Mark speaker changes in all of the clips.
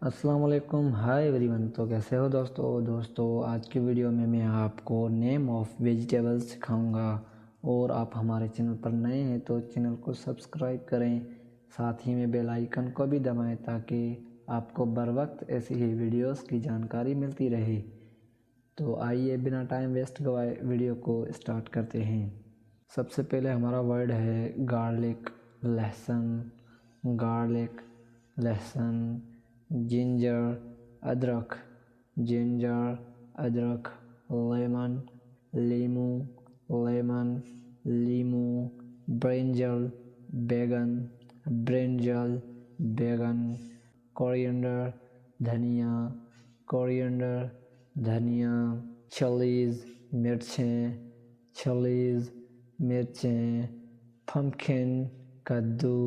Speaker 1: السلام علیکم، high every one. تو کیسے ہو دوستو آج کی ویڈیو میں آپ کو نیم آف ویجیٹیبلز سکھاؤں گا، اور آپ ہمارے چینل پر نئے ہیں تو چینل کو سبسکرائب کریں، ساتھ ہی میں بیل آئیکن کو بھی دبائیں تاکہ آپ کو بر وقت ایسی ہی ویڈیوز کی جانکاری ملتی رہے۔ تو آئیے بنا ٹائم ویسٹ گوائے ویڈیو کو اسٹارٹ کرتے ہیں۔ سب سے پہلے ہمارا ورڈ ہے گارلک، لہسن، گارلک، لہسن، جنجر، ادرک، جنجر، ادرک، لیمن، لیمو، لیمن، لیمو، برنجل، بیگن، برنجل، بیگن، کورینڈر، دھنیا، کورینڈر، دھنیا، چلیز، مرچیں، چلیز، مرچیں، پمپکن، کدو،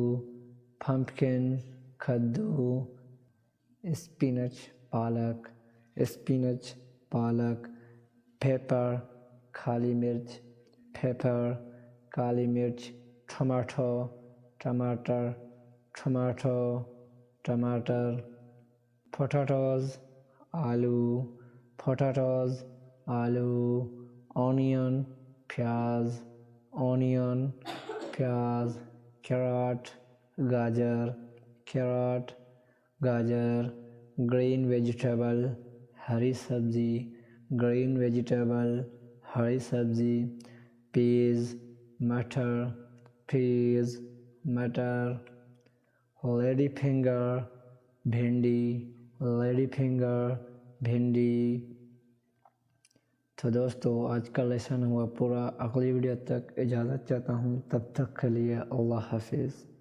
Speaker 1: پمپکن، کدو، اسپینچ، پالک، اسپینچ، پالک، پیپر، کالی مرچ، پیپر، کالی مرچ، ٹماٹو، ٹماٹر، ٹماٹو، ٹماٹر، پوٹیٹوز، آلو، پوٹیٹوز، آلو، آنین، پیاز، آنین، پیاز، کیرٹ، گاجر، کیرٹ، گاجر، گرین ویجیٹیبل، ہری سبزی، گرین ویجیٹیبل، ہری سبزی، پیز، مٹر، پیز، مٹر، لیڈی فنگر، بھنڈی، لیڈی فنگر، بھنڈی۔ تو دوستو آج کا لیسن ہوا پورا، اگلی ویڈیو تک اجازت چاہتا ہوں، تب تک کے لیے اللہ حافظ۔